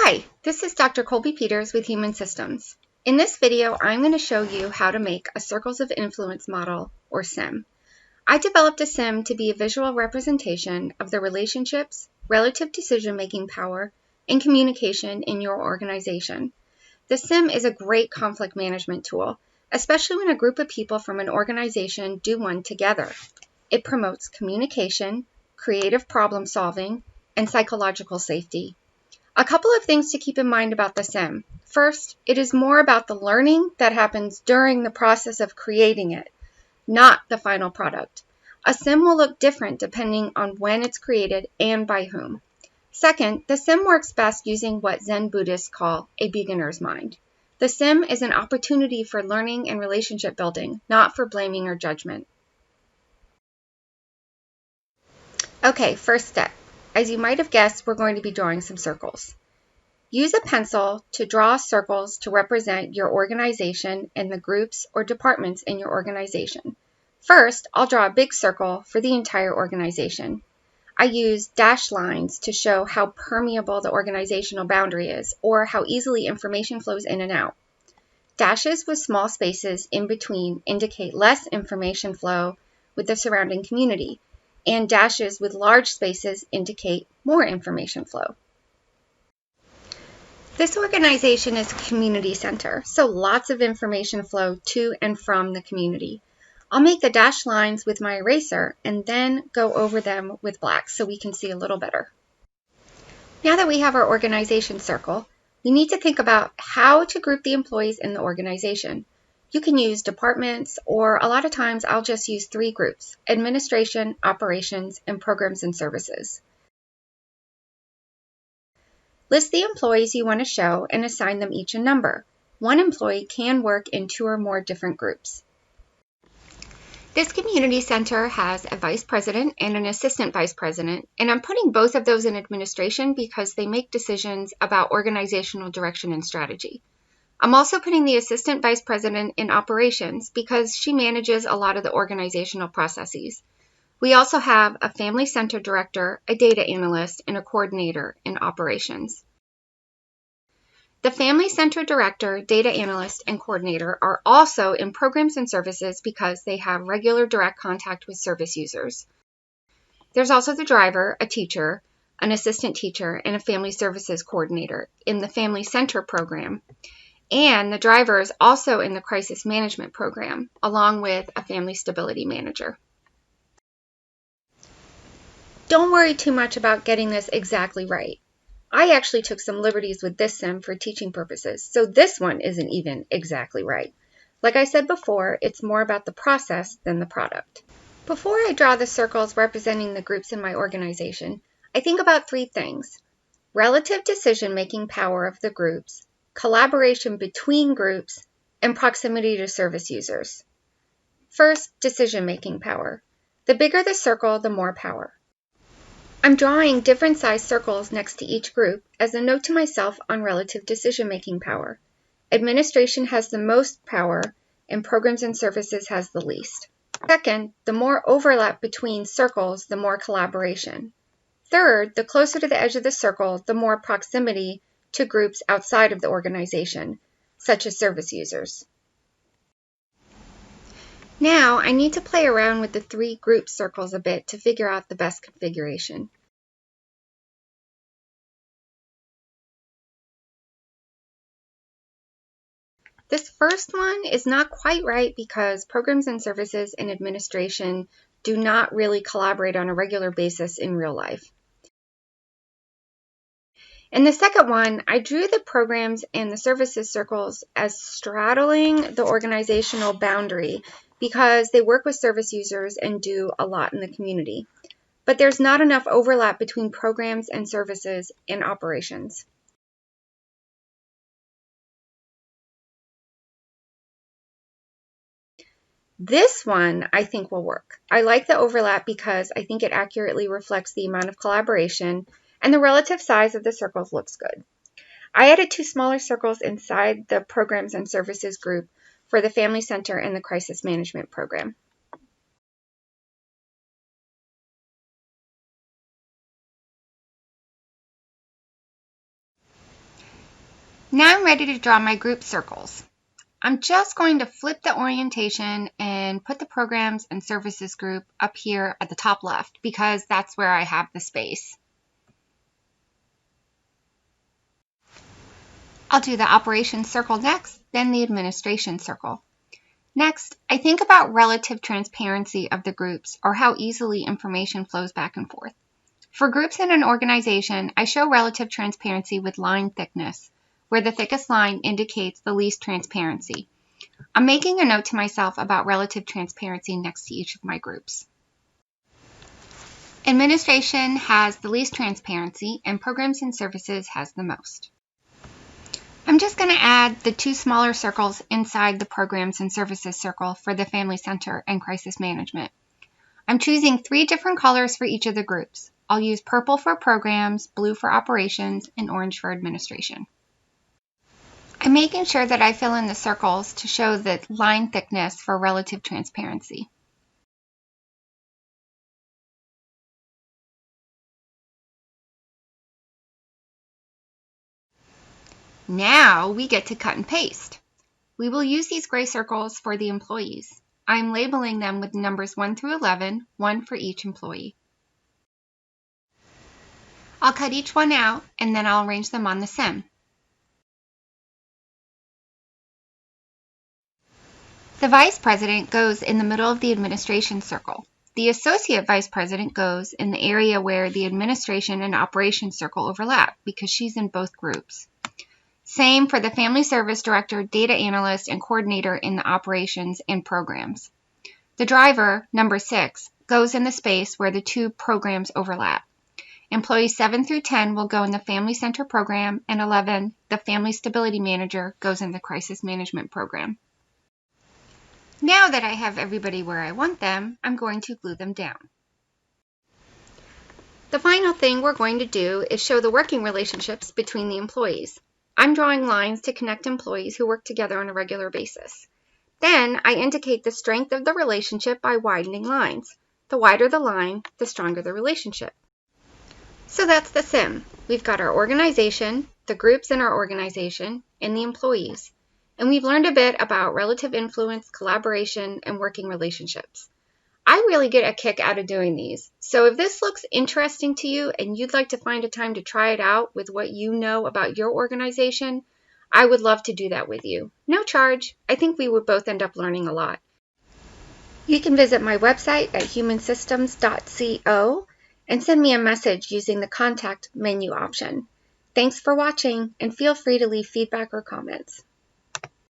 Hi, this is Dr. Colby Peters with Human Systems. In this video, I'm going to show you how to make a Circles of Influence model, or CIM. I developed a CIM to be a visual representation of the relationships, relative decision-making power, and communication in your organization. The CIM is a great conflict management tool, especially when a group of people from an organization do one together. It promotes communication, creative problem solving, and psychological safety. A couple of things to keep in mind about the CIM. First, it is more about the learning that happens during the process of creating it, not the final product. A CIM will look different depending on when it's created and by whom. Second, the CIM works best using what Zen Buddhists call a beginner's mind. The CIM is an opportunity for learning and relationship building, not for blaming or judgment. Okay, first step. As you might have guessed, we're going to be drawing some circles. Use a pencil to draw circles to represent your organization and the groups or departments in your organization. First, I'll draw a big circle for the entire organization. I use dashed lines to show how permeable the organizational boundary is, or how easily information flows in and out. Dashes with small spaces in between indicate less information flow with the surrounding community, and dashes with large spaces indicate more information flow. This organization is a community center, so lots of information flow to and from the community. I'll make the dashed lines with my eraser and then go over them with black so we can see a little better. Now that we have our organization circle, we need to think about how to group the employees in the organization. You can use departments, or a lot of times I'll just use 3 groups: administration, operations, and programs and services. List the employees you want to show and assign them each a number. One employee can work in 2 or more different groups. This community center has a vice president and an assistant vice president, and I'm putting both of those in administration because they make decisions about organizational direction and strategy. I'm also putting the assistant vice president in operations because she manages a lot of the organizational processes. We also have a family center director, a data analyst, and a coordinator in operations. The family center director, data analyst, and coordinator are also in programs and services because they have regular direct contact with service users. There's also the driver, a teacher, an assistant teacher, and a family services coordinator in the family center program. And the driver is also in the crisis management program, along with a family stability manager. Don't worry too much about getting this exactly right. I actually took some liberties with this CIM for teaching purposes, so this one isn't even exactly right. Like I said before, it's more about the process than the product. Before I draw the circles representing the groups in my organization, I think about 3 things: relative decision-making power of the groups, collaboration between groups, and proximity to service users. First, decision-making power. The bigger the circle, the more power. I'm drawing different sized circles next to each group as a note to myself on relative decision-making power. Administration has the most power, and programs and services has the least. Second, the more overlap between circles, the more collaboration. Third, the closer to the edge of the circle, the more proximity to groups outside of the organization, such as service users. Now, I need to play around with the 3 group circles a bit to figure out the best configuration. This first one is not quite right because programs and services and administration do not really collaborate on a regular basis in real life. In the second one, I drew the programs and the services circles as straddling the organizational boundary because they work with service users and do a lot in the community. But there's not enough overlap between programs and services and operations. This one I think will work. I like the overlap because I think it accurately reflects the amount of collaboration, and the relative size of the circles looks good. I added 2 smaller circles inside the programs and services group for the family center and the crisis management program. Now I'm ready to draw my group circles. I'm just going to flip the orientation and put the programs and services group up here at the top left because that's where I have the space. I'll do the operations circle next, then the administration circle. Next, I think about relative transparency of the groups or how easily information flows back and forth. For groups in an organization, I show relative transparency with line thickness, where the thickest line indicates the least transparency. I'm making a note to myself about relative transparency next to each of my groups. Administration has the least transparency and programs and services has the most. I'm just going to add the two smaller circles inside the programs and services circle for the family center and crisis management. I'm choosing 3 different colors for each of the groups. I'll use purple for programs, blue for operations, and orange for administration. I'm making sure that I fill in the circles to show the line thickness for relative transparency. Now we get to cut and paste. We will use these gray circles for the employees. I'm labeling them with numbers 1 through 11, 1 for each employee. I'll cut each one out and then I'll arrange them on the CIM. The vice president goes in the middle of the administration circle. The associate vice president goes in the area where the administration and operations circle overlap because she's in both groups. Same for the family service director, data analyst, and coordinator in the operations and programs. The driver, number 6, goes in the space where the 2 programs overlap. Employees 7 through 10 will go in the family center program, and 11, the family stability manager, goes in the crisis management program. Now that I have everybody where I want them, I'm going to glue them down. The final thing we're going to do is show the working relationships between the employees. I'm drawing lines to connect employees who work together on a regular basis. Then I indicate the strength of the relationship by widening lines. The wider the line, the stronger the relationship. So that's the CIM. We've got our organization, the groups in our organization, and the employees. And we've learned a bit about relative influence, collaboration, and working relationships. I really get a kick out of doing these. So if this looks interesting to you and you'd like to find a time to try it out with what you know about your organization, I would love to do that with you. No charge. I think we would both end up learning a lot. You can visit my website at humansystems.co and send me a message using the contact menu option. Thanks for watching and feel free to leave feedback or comments.